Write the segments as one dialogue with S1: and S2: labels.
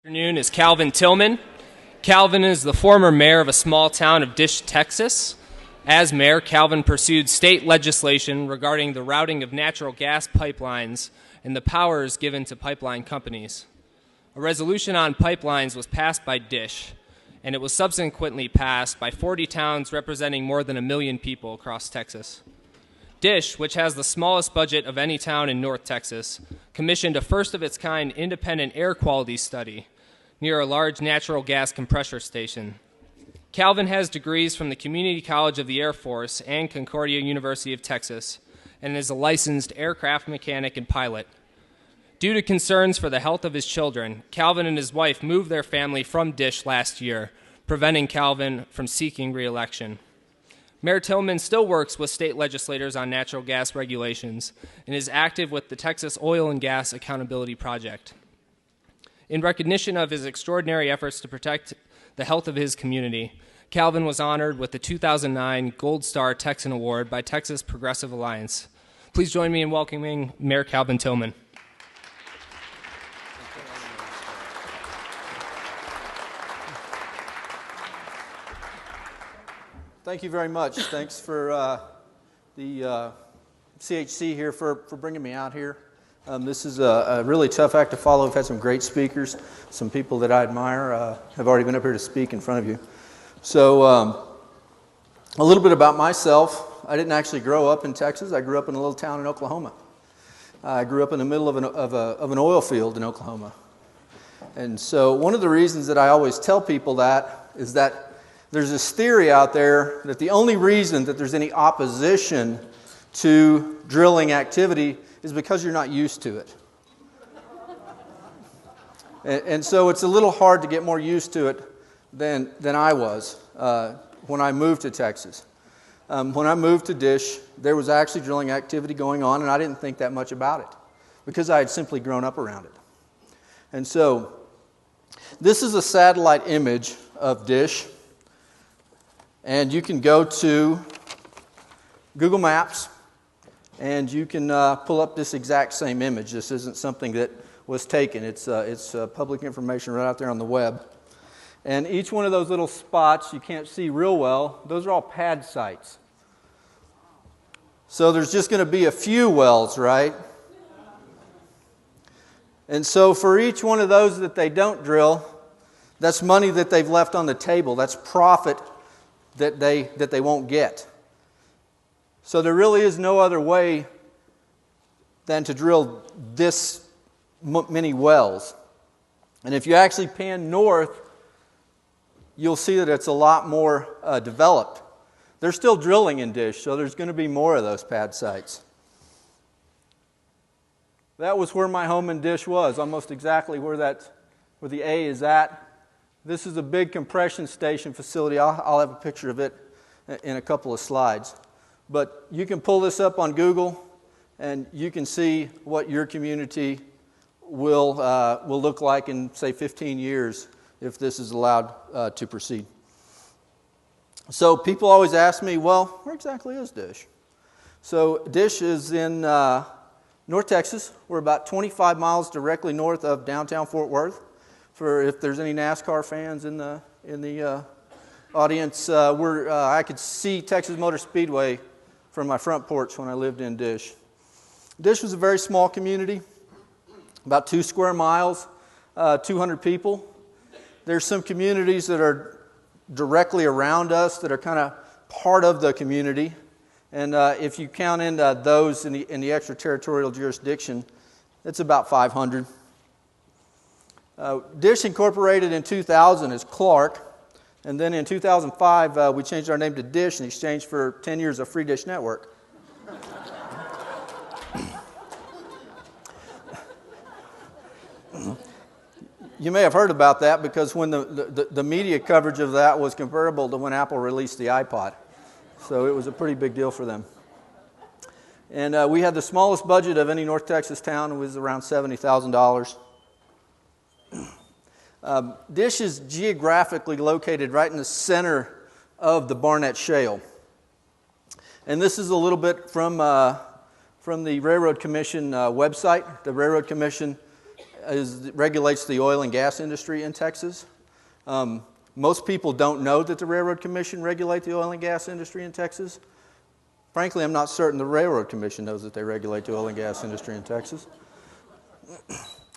S1: Afternoon is Calvin-Tillman. Calvin is the former mayor of a small town of Dish, Texas. As mayor, Calvin pursued state legislation regarding the routing of natural gas pipelines and the powers given to pipeline companies. A resolution on pipelines was passed by Dish, and it was subsequently passed by 40 towns representing more than 1 million people across Texas. Dish, which has the smallest budget of any town in North Texas, commissioned a first-of-its-kind independent air quality study near a large natural gas compressor station. Calvin has degrees from the Community College of the Air Force and Concordia University of Texas and is a licensed aircraft mechanic and pilot. Due to concerns for the health of his children, Calvin and his wife moved their family from Dish last year, preventing Calvin from seeking re-election. Mayor Tillman still works with state legislators on natural gas regulations and is active with the Texas Oil and Gas Accountability Project. In recognition of his extraordinary efforts to protect the health of his community, Calvin was honored with the 2009 Gold Star Texan Award by Texas Progressive Alliance. Please join me in welcoming Mayor Calvin-Tillman.
S2: Thank you very much. Thanks for the CHC here for bringing me out here. This is a really tough act to follow. We've had some great speakers. Some people that I admire have already been up here to speak in front of you. So a little bit about myself. I didn't actually grow up in Texas. I grew up in a little town in Oklahoma. I grew up in the middle of an oil field in Oklahoma. And so one of the reasons that I always tell people that is that there's this theory out there that the only reason that there's any opposition to drilling activity is because you're not used to it. And so it's a little hard to get more used to it than I was when I moved to Texas. When I moved to Dish, there was actually drilling activity going on, and I didn't think that much about it because I had simply grown up around it. And so this is a satellite image of Dish, and you can go to Google Maps, and you can pull up this exact same image. This isn't something that was taken. It's public information right out there on the web. And each one of those little spots you can't see real well, those are all pad sites. So there's just going to be a few wells, right? And so for each one of those that they don't drill, that's money that they've left on the table. That's profit that they won't get. So there really is no other way than to drill this many wells. And if you actually pan north, you'll see that it's a lot more developed. They're still drilling in Dish, so there's going to be more of those pad sites. That was where my home in Dish was, almost exactly where the A is at. This is a big compression station facility. I'll have a picture of it in a couple of slides. But you can pull this up on Google, and you can see what your community will look like in, say, 15 years if this is allowed to proceed. So people always ask me, well, where exactly is Dish? So Dish is in North Texas. We're about 25 miles directly north of downtown Fort Worth. For if there's any NASCAR fans in the audience, I could see Texas Motor Speedway from my front porch when I lived in Dish. Dish was a very small community, about 2 square miles, 200 people. There's some communities that are directly around us that are kind of part of the community. And if you count in those in the extraterritorial jurisdiction, it's about 500. Dish incorporated in 2000 as Clark, and then in 2005 we changed our name to Dish in exchange for 10 years of free Dish Network. You may have heard about that because when the media coverage of that was comparable to when Apple released the iPod. So it was a pretty big deal for them. And we had the smallest budget of any North Texas town. It was around $70,000. Dish is geographically located right in the center of the Barnett Shale. And this is a little bit from the Railroad Commission website. The Railroad Commission regulates the oil and gas industry in Texas. Most people don't know that the Railroad Commission regulates the oil and gas industry in Texas. Frankly, I'm not certain the Railroad Commission knows that they regulate the oil and gas industry in Texas.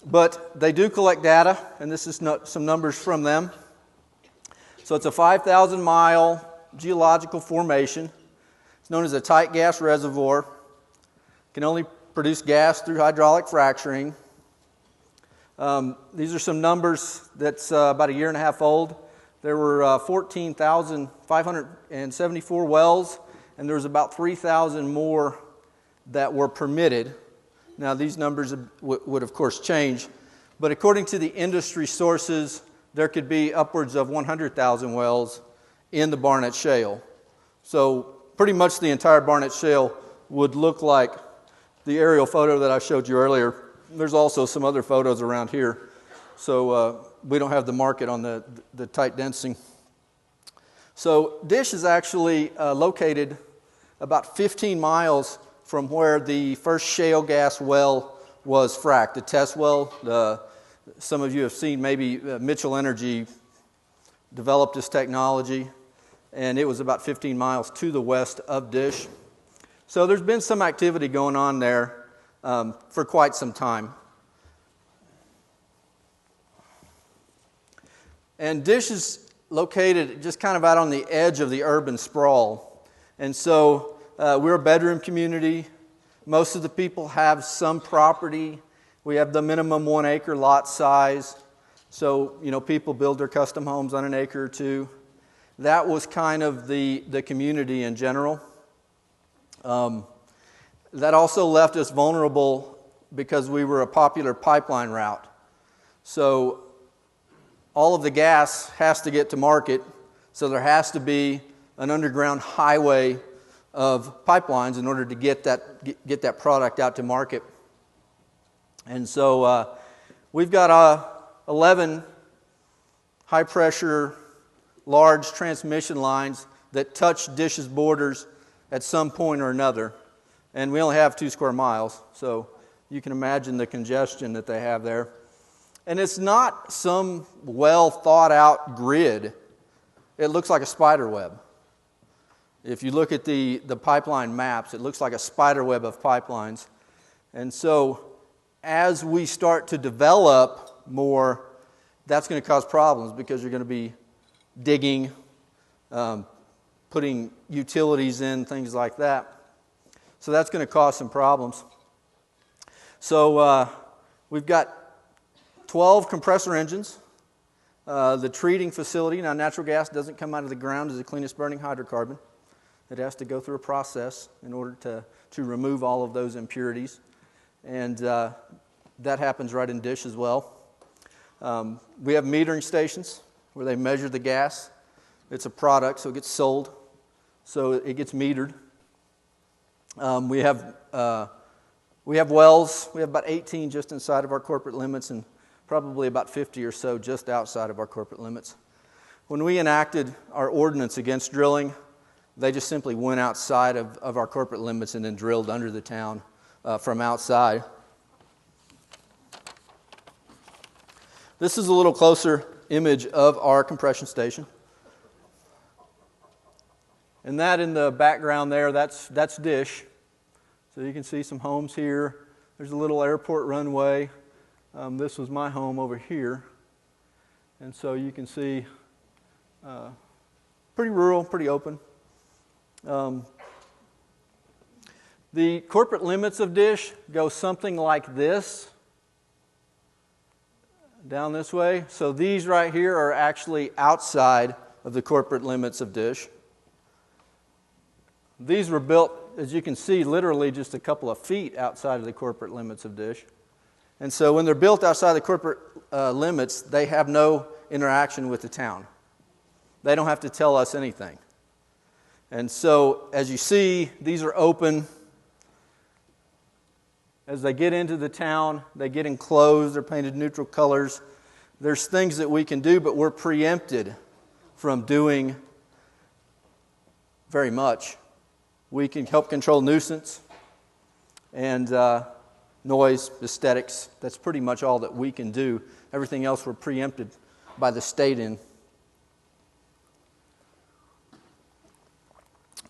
S2: But they do collect data, and this is some numbers from them. So it's a 5,000-mile geological formation. It's known as a tight gas reservoir. Can only produce gas through hydraulic fracturing. These are some numbers that's about a year and a half old. There were 14,574 wells, and there was about 3,000 more that were permitted. Now, these numbers would of course change, but according to the industry sources, there could be upwards of 100,000 wells in the Barnett Shale. So pretty much the entire Barnett Shale would look like the aerial photo that I showed you earlier. There's also some other photos around here. So we don't have the market on the tight densing. So Dish is actually located about 15 miles from where the first shale gas well was fracked, the test well. Some of you have seen maybe Mitchell Energy developed this technology, and it was about 15 miles to the west of Dish. So there's been some activity going on there for quite some time. And Dish is located just kind of out on the edge of the urban sprawl. And so we're a bedroom community. Most of the people have some property. We have the minimum 1 acre lot size. So, people build their custom homes on an acre or two. That was kind of the community in general. That also left us vulnerable because we were a popular pipeline route. So all of the gas has to get to market, so there has to be an underground highway of pipelines in order to get that product out to market. And so we've got 11 high-pressure, large transmission lines that touch Dish's borders at some point or another. And we only have 2 square miles, so you can imagine the congestion that they have there. And it's not some well-thought-out grid. It looks like a spider web. If you look at the pipeline maps, it looks like a spider web of pipelines. And so as we start to develop more, that's going to cause problems because you're going to be digging, putting utilities in, things like that. So that's going to cause some problems. So we've got 12 compressor engines. The treating facility, now natural gas doesn't come out of the ground as the cleanest burning hydrocarbon. It has to go through a process in order to remove all of those impurities. And that happens right in Dish as well. We have metering stations where they measure the gas. It's a product, so it gets sold. So it gets metered. We have wells. We have about 18 just inside of our corporate limits and probably about 50 or so just outside of our corporate limits. When we enacted our ordinance against drilling, they just simply went outside of our corporate limits and then drilled under the town from outside. This is a little closer image of our compression station. And that in the background there, that's Dish. So you can see some homes here. There's a little airport runway. This was my home over here. And so you can see pretty rural, pretty open. The corporate limits of Dish go something like this, down this way. So these right here are actually outside of the corporate limits of Dish. These were built, as you can see, literally just a couple of feet outside of the corporate limits of Dish. And so when they're built outside the corporate limits, they have no interaction with the town. They don't have to tell us anything. And so, as you see, these are open. As they get into the town, they get enclosed. They're painted neutral colors. There's things that we can do, but we're preempted from doing very much. We can help control nuisance. And noise, aesthetics. That's pretty much all that we can do. Everything else we're preempted by the state in.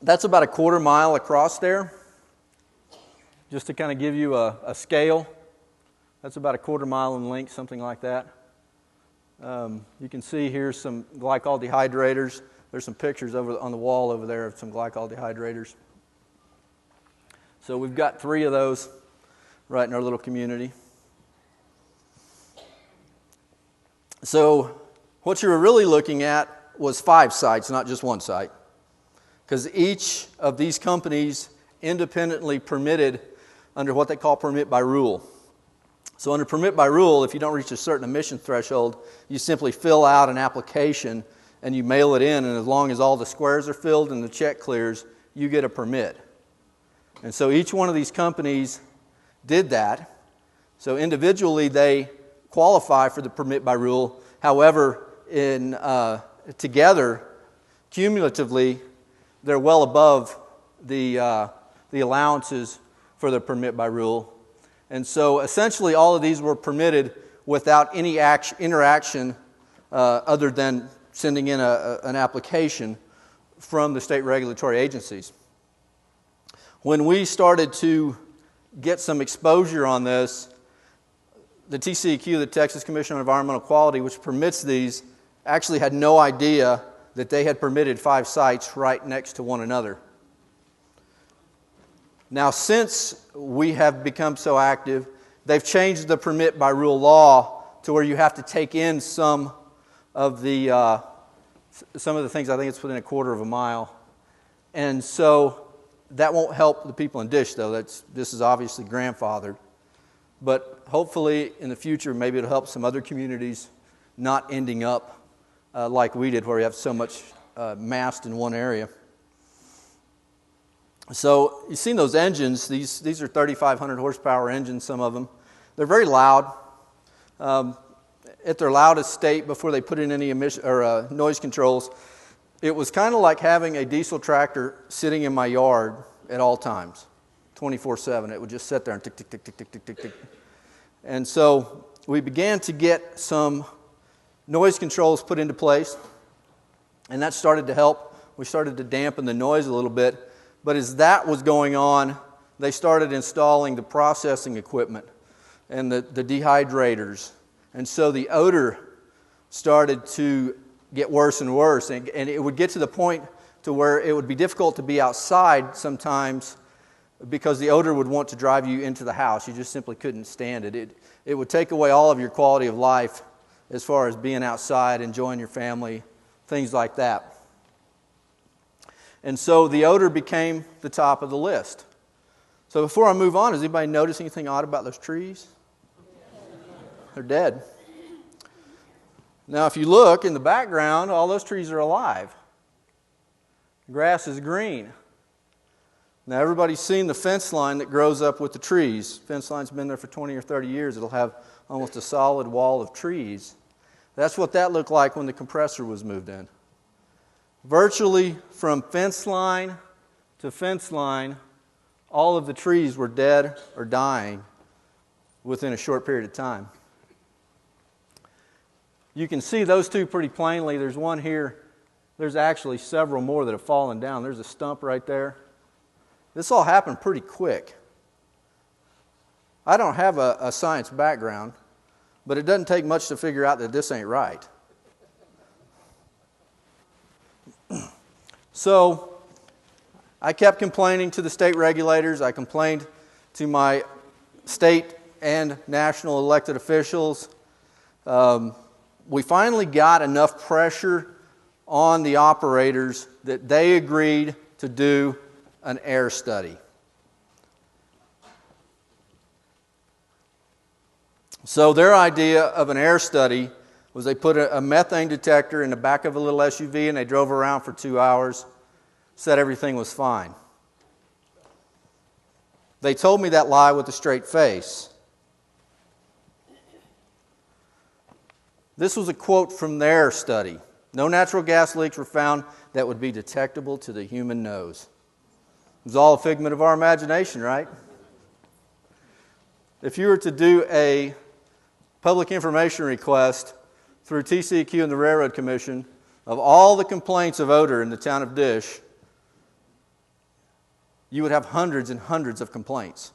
S2: That's about a quarter mile across there. Just to kind of give you a scale. That's about a quarter mile in length, something like that. You can see here's some glycol dehydrators. There's some pictures over on the wall over there of some glycol dehydrators. So we've got 3 of those right in our little community. So what you were really looking at was 5 sites, not just 1 site. Because each of these companies independently permitted under what they call permit by rule. So under permit by rule, if you don't reach a certain emission threshold, you simply fill out an application and you mail it in, and as long as all the squares are filled and the check clears, you get a permit. And so each one of these companies did that. So individually they qualify for the permit by rule. However, together, cumulatively, they're well above the allowances for the permit by rule. And so essentially all of these were permitted without any interaction other than sending in an application from the state regulatory agencies. When we started to get some exposure on this, the TCEQ, the Texas Commission on Environmental Quality, which permits these, actually had no idea that they had permitted 5 sites right next to one another. Now, since we have become so active, they've changed the permit by rule law to where you have to take in some of the things. I think it's within a quarter of a mile. And so that won't help the people in Dish, though. This is obviously grandfathered. But hopefully in the future, maybe it'll help some other communities not ending up like we did, where we have so much massed in one area. So you've seen those engines. These are 3,500 horsepower engines, some of them. They're very loud. At their loudest state, before they put in any emission or noise controls, it was kind of like having a diesel tractor sitting in my yard at all times, 24/7. It would just sit there and tick, tick, tick, tick, tick, tick, tick, tick. And so we began to get some noise controls put into place, and that started to help. We started to dampen the noise a little bit. But as that was going on, they started installing the processing equipment and the dehydrators. And so the odor started to get worse and worse. And it would get to the point to where it would be difficult to be outside sometimes because the odor would want to drive you into the house. You just simply couldn't stand it. It would take away all of your quality of life as far as being outside, enjoying your family, things like that. And so the odor became the top of the list. So before I move on, does anybody notice anything odd about those trees? They're dead. Now if you look in the background, all those trees are alive. The grass is green. Now everybody's seen the fence line that grows up with the trees. Fence line's been there for 20 or 30 years. It'll have almost a solid wall of trees. That's what that looked like when the compressor was moved in. Virtually from fence line to fence line, all of the trees were dead or dying within a short period of time. You can see those two pretty plainly. There's one here. There's actually several more that have fallen down. There's a stump right there. This all happened pretty quick. I don't have a science background, but it doesn't take much to figure out that this ain't right. So I kept complaining to the state regulators. I complained to my state and national elected officials. We finally got enough pressure on the operators that they agreed to do an air study. So their idea of an air study was they put a methane detector in the back of a little SUV and they drove around for 2 hours, said everything was fine. They told me that lie with a straight face. This was a quote from their study. No natural gas leaks were found that would be detectable to the human nose. It was all a figment of our imagination, right? if you were to do a public information request through TCEQ and the Railroad Commission of all the complaints of odor in the town of Dish, you would have hundreds and hundreds of complaints.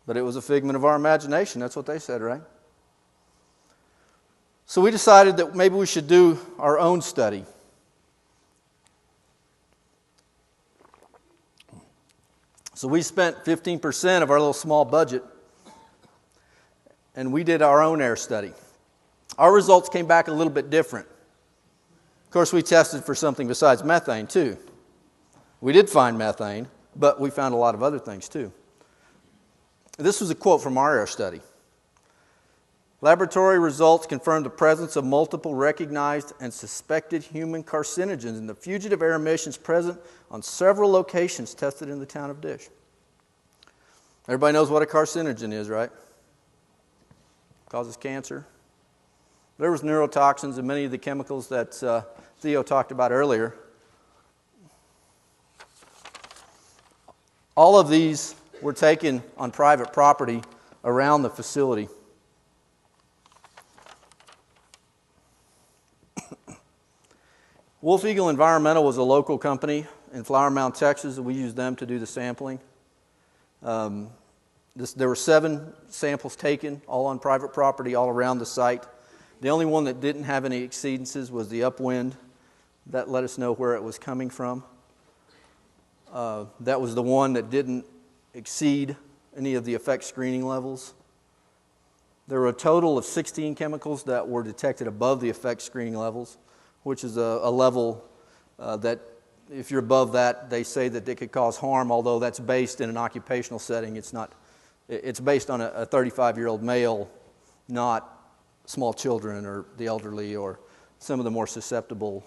S2: But it was a figment of our imagination. That's what they said, right? So we decided that maybe we should do our own study. So we spent 15% of our little small budget, and we did our own air study. Our results came back a little bit different. Of course, we tested for something besides methane, too. We did find methane, but we found a lot of other things, too. This was a quote from our air study. Laboratory results confirmed the presence of multiple recognized and suspected human carcinogens in the fugitive air emissions present on several locations tested in the town of Dish. Everybody knows what a carcinogen is, right? Causes cancer. There was neurotoxins and many of the chemicals that Theo talked about earlier. All of these were taken on private property around the facility. Wolf Eagle Environmental was a local company in Flower Mound, Texas, and we used them to do the sampling. There were 7 samples taken, all on private property, all around the site. The only one that didn't have any exceedances was the upwind. That let us know where it was coming from. That was the one that didn't exceed any of the effect screening levels. There were a total of 16 chemicals that were detected above the effect screening levels, which is a level that if you're above that, they say that it could cause harm, although that's based in an occupational setting. It's based on a 35-year-old male, not small children or the elderly or some of the more susceptible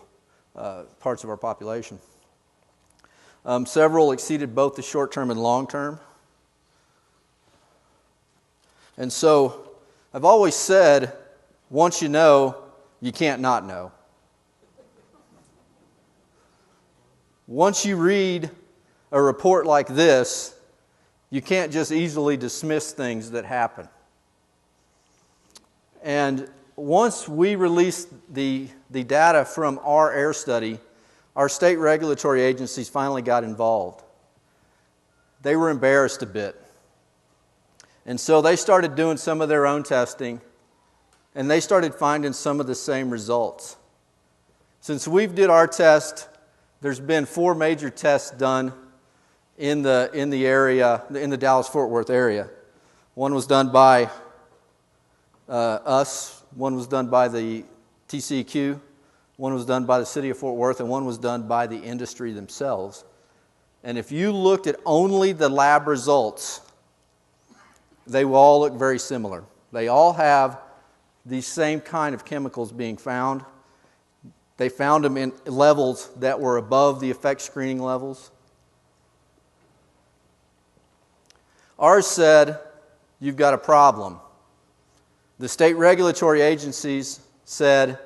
S2: parts of our population. Several exceeded both the short-term and long-term. And so I've always said, once you know, you can't not know. Once you read a report like this, you can't just easily dismiss things that happen. And once we released the data from our air study, our state regulatory agencies finally got involved. They were embarrassed a bit. And so they started doing some of their own testing, and they started finding some of the same results. Since we've did our test, there's been 4 major tests done in the area, in the Dallas-Fort Worth area. One was done by us, one was done by the TCEQ, one was done by the city of Fort Worth, and one was done by the industry themselves. And if you looked at only the lab results, they will all look very similar. They all have these same kind of chemicals being found. They found them in levels that were above the effect screening levels. Ours said, you've got a problem. The state regulatory agencies said,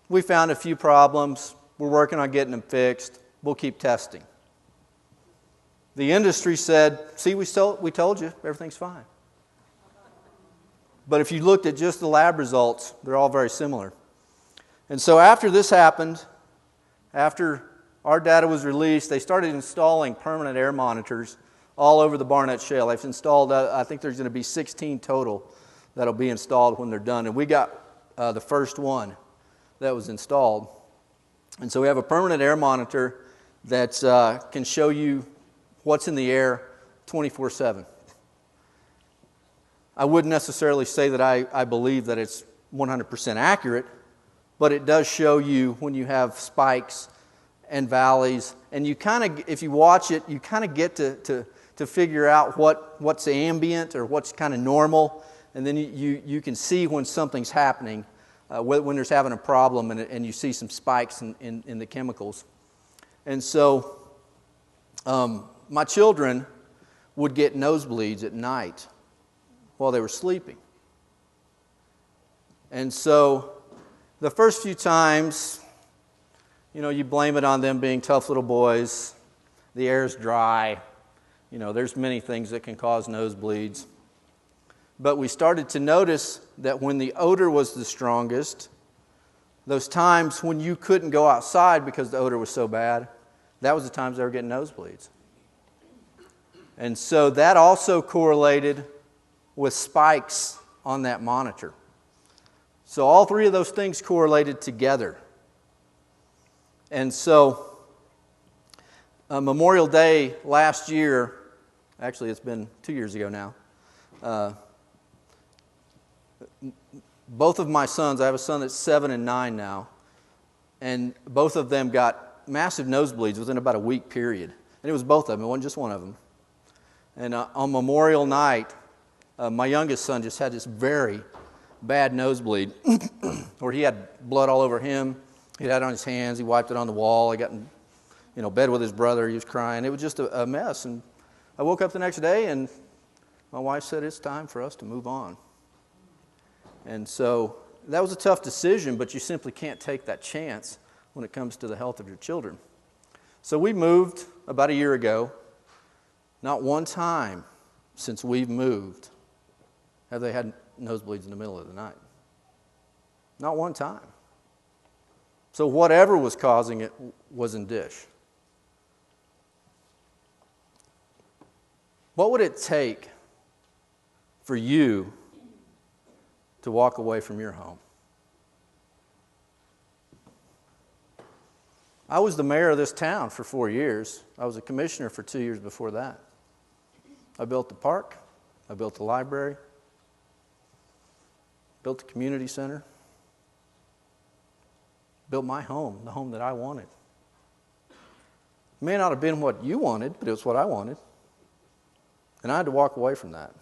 S2: we found a few problems. We're working on getting them fixed. We'll keep testing. The industry said, see, we told you, everything's fine. But if you looked at just the lab results, they're all very similar. And so after this happened, after our data was released, they started installing permanent air monitors all over the Barnett Shale. They've installed, I think there's going to be 16 total that'll be installed when they're done. And we got the first one that was installed. And so we have a permanent air monitor that can show you what's in the air 24/7. I wouldn't necessarily say that I believe that it's 100% accurate, but it does show you when you have spikes and valleys. And you kind of, if you watch it, you kind of get to figure out what's ambient or what's kind of normal. And then you can see when something's happening, when there's having a problem and you see some spikes in the chemicals. And so my children would get nosebleeds at night while they were sleeping. And so the first few times, you blame it on them being tough little boys. The air's dry. There's many things that can cause nosebleeds. But we started to notice that when the odor was the strongest, those times when you couldn't go outside because the odor was so bad, that was the times they were getting nosebleeds. And so that also correlated with spikes on that monitor. So all three of those things correlated together. And so Memorial Day last year, actually it's been 2 years ago now, both of my sons, I have a son that's 7 and 9 now, and both of them got massive nosebleeds within about a week period. And it was both of them, it wasn't just one of them. And on Memorial night, my youngest son just had this very bad nosebleed where he had blood all over him. He had it on his hands. He wiped it on the wall. He got in bed with his brother. He was crying. It was just a mess. And I woke up the next day, and my wife said, it's time for us to move on. And so that was a tough decision, but you simply can't take that chance when it comes to the health of your children. So we moved about a year ago. Not one time since we've moved have they had nosebleeds in the middle of the night. Not one time. So whatever was causing it was in dish. What would it take for you to walk away from your home? I was the mayor of this town for 4 years. I was a commissioner for 2 years before that. I built the park. I built the library. Built the community center. Built my home, the home that I wanted. It may not have been what you wanted, but it was what I wanted. And I had to walk away from that.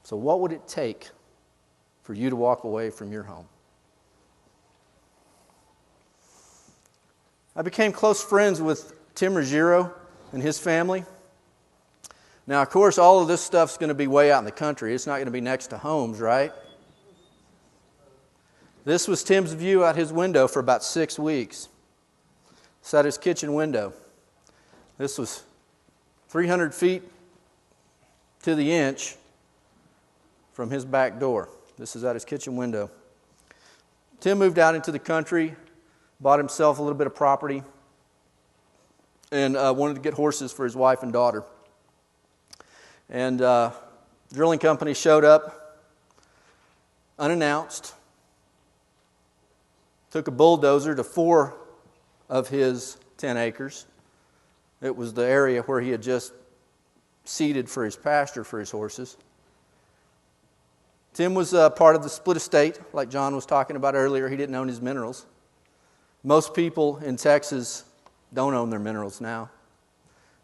S2: So what would it take for you to walk away from your home? I became close friends with Tim Ruggiero and his family. Now, of course, all of this stuff's going to be way out in the country. It's not going to be next to homes, right? This was Tim's view out his window for about 6 weeks. It's at his kitchen window. This was 300 feet to the inch from his back door. This is at his kitchen window. Tim moved out into the country, bought himself a little bit of property, and wanted to get horses for his wife and daughter. And drilling company showed up unannounced, took a bulldozer to 4 of his 10 acres. It was the area where he had just seeded for his pasture for his horses. Tim was part of the split estate, like John was talking about earlier. He didn't own his minerals. Most people in Texas don't own their minerals now.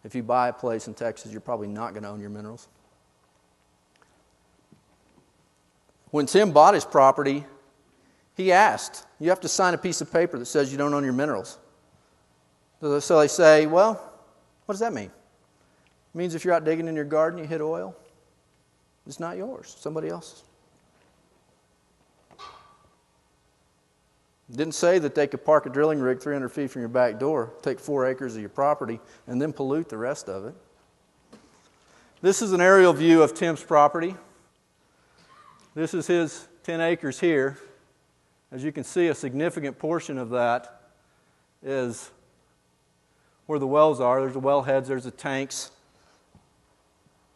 S2: If you buy a place in Texas, you're probably not going to own your minerals. When Tim bought his property, he asked, you have to sign a piece of paper that says you don't own your minerals. So they say, well, what does that mean? It means if you're out digging in your garden, you hit oil, it's not yours, somebody else's. It didn't say that they could park a drilling rig 300 feet from your back door, take 4 acres of your property, and then pollute the rest of it. This is an aerial view of Tim's property. This is his 10 acres here. As you can see, a significant portion of that is where the wells are. There's the well heads, there's the tanks.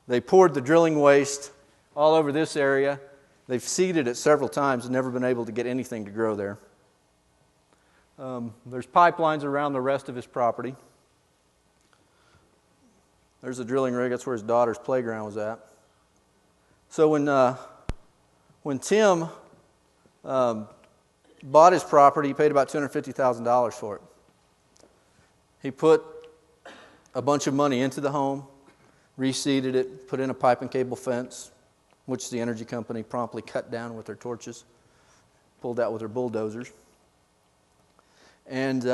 S2: They poured the drilling waste all over this area. They've seeded it several times and never been able to get anything to grow there. There's pipelines around the rest of his property. There's a drilling rig. That's where his daughter's playground was at. So when Tim bought his property, he paid about $250,000 for it. He put a bunch of money into the home, reseeded it, put in a pipe and cable fence, which the energy company promptly cut down with their torches, pulled out with their bulldozers. And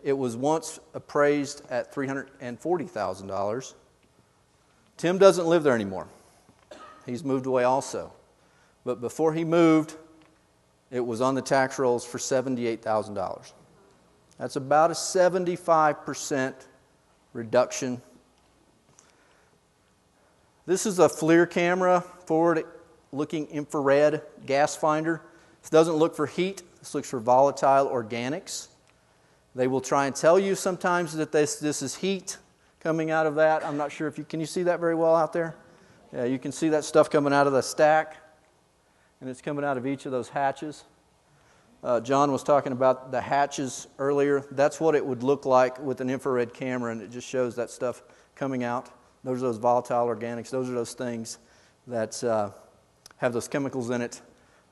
S2: it was once appraised at $340,000. Tim doesn't live there anymore. He's moved away also. But before he moved, it was on the tax rolls for $78,000. That's about a 75% reduction. This is a FLIR camera, forward-looking infrared gas finder. This doesn't look for heat. This looks for volatile organics. They will try and tell you sometimes that this is heat coming out of that. I'm not sure if can you see that very well out there? Yeah, you can see that stuff coming out of the stack, and it's coming out of each of those hatches. John was talking about the hatches earlier. That's what it would look like with an infrared camera, and it just shows that stuff coming out. Those are those volatile organics. Those are those things that have those chemicals in it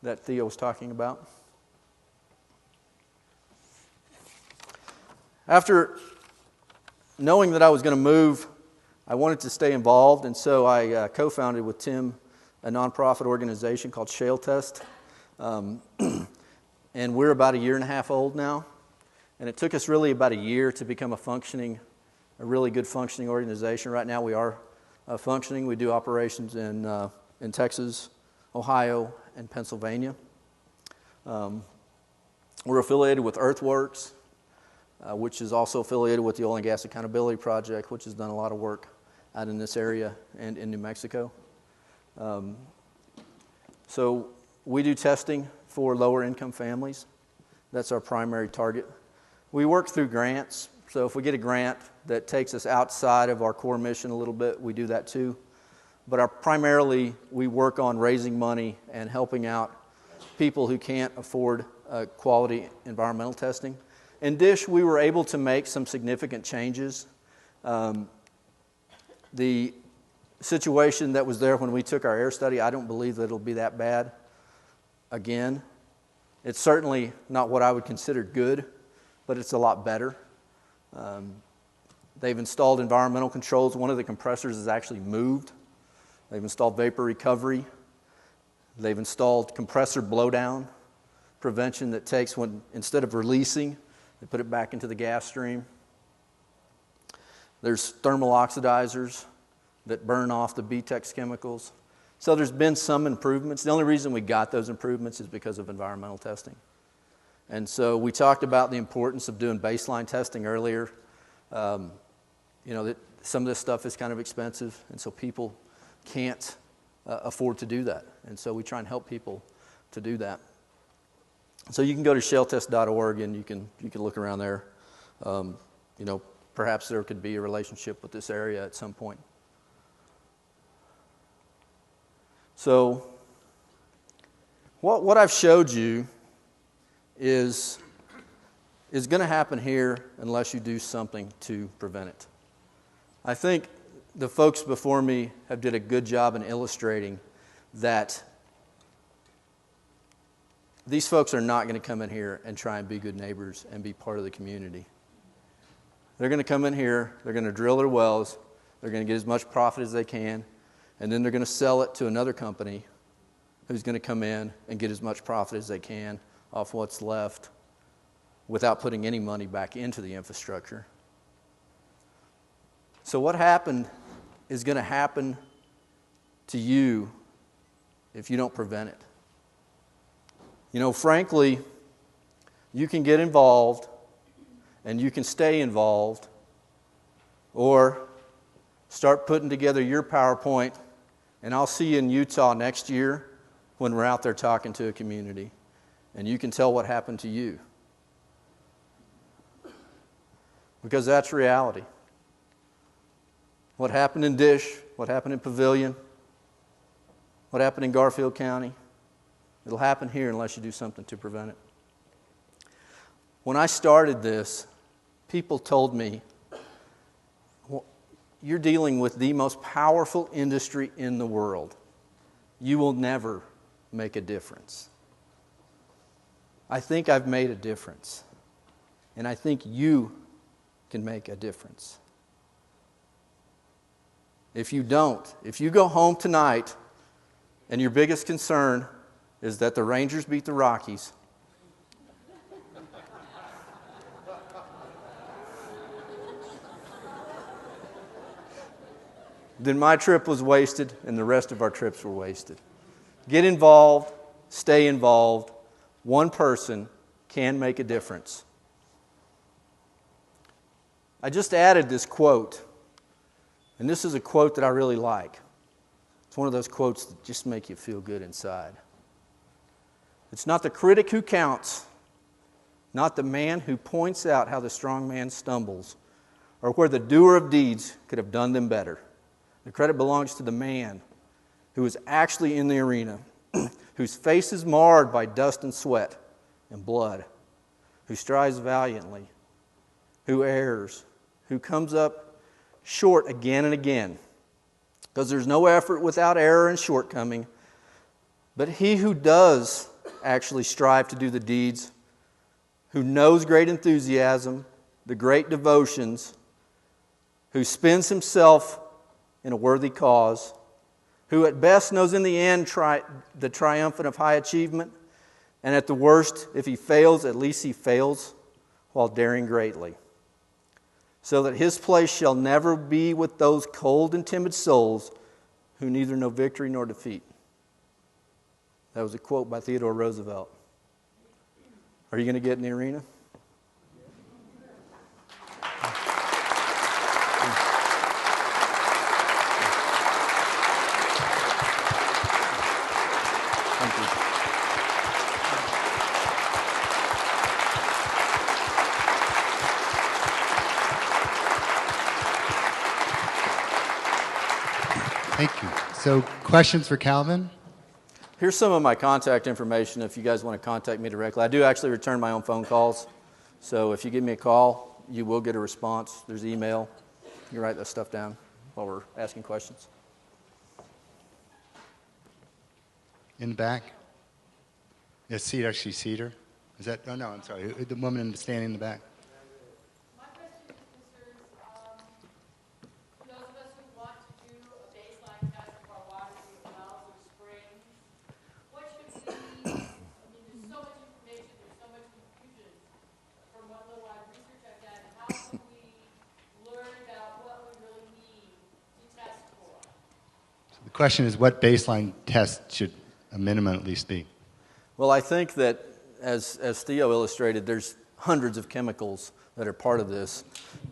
S2: that Theo was talking about. After knowing that I was going to move, I wanted to stay involved, and so I co-founded with Tim a nonprofit organization called Shale Test. And we're about 1.5 years old now. And it took us really about a year to become a really good functioning organization. Right now we are functioning. We do operations in Texas, Ohio, and Pennsylvania. We're affiliated with Earthworks, which is also affiliated with the Oil and Gas Accountability Project, which has done a lot of work out in this area and in New Mexico. So we do testing for lower income families. That's our primary target. We work through grants. So if we get a grant that takes us outside of our core mission a little bit, we do that too. But primarily we work on raising money and helping out people who can't afford quality environmental testing. In DISH, we were able to make some significant changes. The situation that was there when we took our air study, I don't believe that it'll be that bad again. It's certainly not what I would consider good, but it's a lot better. They've installed environmental controls. One of the compressors is actually moved. They've installed vapor recovery. They've installed compressor blowdown prevention that takes instead of releasing, they put it back into the gas stream. There's thermal oxidizers that burn off the BTEX chemicals. So there's been some improvements. The only reason we got those improvements is because of environmental testing. And so we talked about the importance of doing baseline testing earlier. That some of this stuff is kind of expensive, and so people can't afford to do that. And so we try and help people to do that. So you can go to shaletest.org and you can look around there. Perhaps there could be a relationship with this area at some point. So what I've showed you is going to happen here unless you do something to prevent it. I think the folks before me have did a good job in illustrating that these folks are not going to come in here and try and be good neighbors and be part of the community. They're going to come in here, they're going to drill their wells, they're going to get as much profit as they can, and then they're going to sell it to another company who's going to come in and get as much profit as they can off what's left without putting any money back into the infrastructure. So what happened is going to happen to you if you don't prevent it. Frankly, you can get involved and you can stay involved, or start putting together your PowerPoint, and I'll see you in Utah next year when we're out there talking to a community, and you can tell what happened to you. Because that's reality. What happened in DISH, what happened in Pavilion, what happened in Garfield County, it'll happen here unless you do something to prevent it. When I started this, people told me, well, you're dealing with the most powerful industry in the world. You will never make a difference. I think I've made a difference. And I think you can make a difference. If you don't, if you go home tonight and your biggest concern is that the Rangers beat the Rockies, then my trip was wasted and the rest of our trips were wasted. Get involved, stay involved. One person can make a difference. I just added this quote, and this is a quote that I really like. It's one of those quotes that just make you feel good inside. It's not the critic who counts, not the man who points out how the strong man stumbles, or where the doer of deeds could have done them better. The credit belongs to the man who is actually in the arena, whose face is marred by dust and sweat and blood, who strives valiantly, who errs, who comes up short again and again. Because there's no effort without error and shortcoming. But he who does actually strive to do the deeds, who knows great enthusiasm, the great devotions, who spends himself in a worthy cause, who at best knows in the end the triumphant of high achievement, and at the worst, if he fails, at least he fails while daring greatly. So that his place shall never be with those cold and timid souls who neither know victory nor defeat. That was a quote by Theodore Roosevelt. Are you going to get in the arena? Thank you.
S3: Thank you. So, questions for Calvin?
S2: Here's some of my contact information if you guys want to contact me directly. I do actually return my own phone calls. So if you give me a call, you will get a response. There's email. You can write that stuff down while we're asking questions.
S3: In the back? Yes, CHC Cedar. Is that? Oh, no, I'm sorry. The woman standing in the back.
S4: My question concerns for those of us who want to do a baseline test of our water from the wells or springs. What should we, there's so much information, there's so much confusion from what little research I've done. How can we learn about what we really need to test for?
S3: So the question is, what baseline test should a minimum at least be?
S2: Well, I think that, as Theo illustrated, there's hundreds of chemicals that are part of this.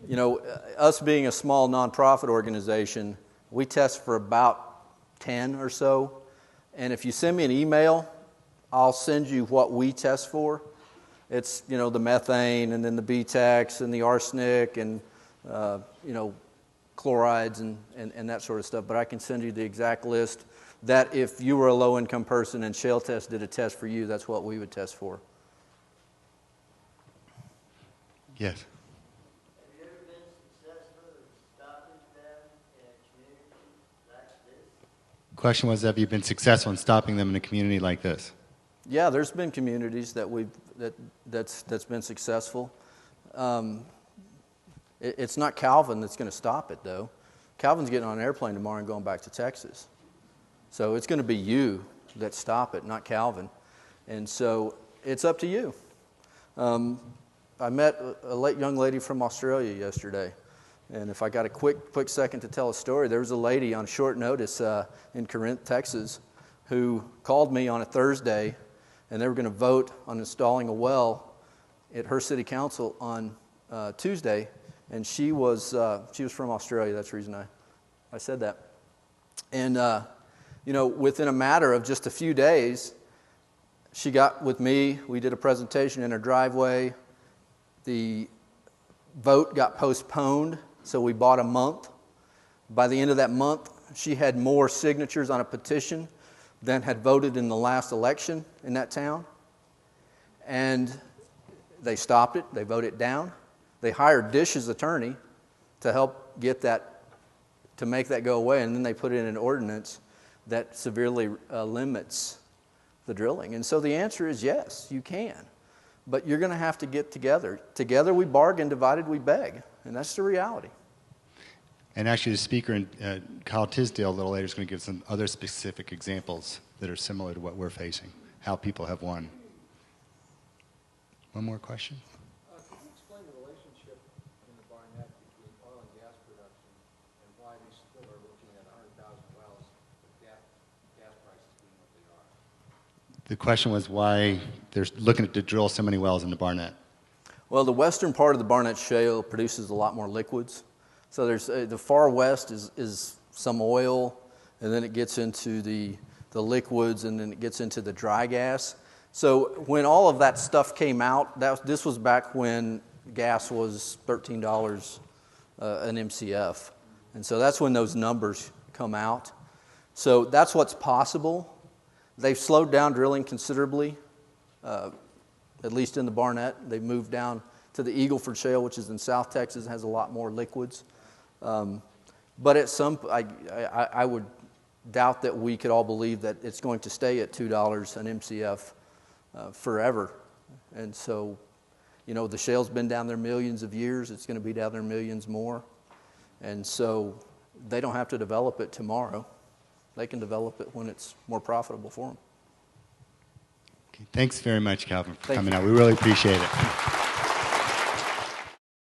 S2: You know, us being a small nonprofit organization, we test for about 10 or so. And if you send me an email, I'll send you what we test for. It's, you know, the methane and then the BTAX and the arsenic and, you know, chlorides and that sort of stuff. But I can send you the exact list that if you were a low-income person and Shale Test did a test for you, that's what we would test for.
S3: Yes.
S5: Have you ever been successful in stopping them in a community like this?
S3: The question was, have you been successful in stopping them in a community like this?
S2: Yeah, there's been communities that that's been successful. It's not Calvin that's going to stop it, though. Calvin's getting on an airplane tomorrow and going back to Texas. So it's going to be you that stop it, not Calvin. And so it's up to you. I met a late young lady from Australia yesterday. And if I got a quick second to tell a story, there was a lady on short notice in Corinth, Texas, who called me on a Thursday, and they were going to vote on installing a well at her city council on Tuesday. And she was from Australia. That's the reason I said that. And you know, within a matter of just a few days, she got with me. We did a presentation in her driveway. The vote got postponed, so we bought a month. By the end of that month, she had more signatures on a petition than had voted in the last election in that town. And they stopped it. They voted it down. They hired Dish's attorney to help get that, to make that go away, and then they put in an ordinance that severely limits the drilling. And so the answer is yes, you can. But you're going to have to get together. Together we bargain, divided we beg. And that's the reality.
S3: And actually the speaker, Kyle Tisdale, a little later, is going to give some other specific examples that are similar to what we're facing, how people have won. One more question?
S6: Can you explain the relationship in the Barnett between oil and gas production and why we still are looking at 100,000 wells with gas prices being what they are?
S3: The question was why they're looking to drill so many wells in the Barnett.
S2: Well, the western part of the Barnett Shale produces a lot more liquids. So there's the far west is some oil, and then it gets into the liquids, and then it gets into the dry gas. So when all of that stuff came out, this was back when gas was $13 an MCF. And so that's when those numbers come out. So that's what's possible. They've slowed down drilling considerably, at least in the Barnett. They've moved down to the Eagle Ford Shale, which is in South Texas, has a lot more liquids. But at some, I would doubt that we could all believe that it's going to stay at $2 an MCF forever. And so, you know, the shale's been down there millions of years. It's going to be down there millions more. And so they don't have to develop it tomorrow. They can develop it when it's more profitable for them.
S3: Okay, thanks very much, Calvin, for
S2: Thank
S3: coming
S2: you.
S3: out. We really appreciate it.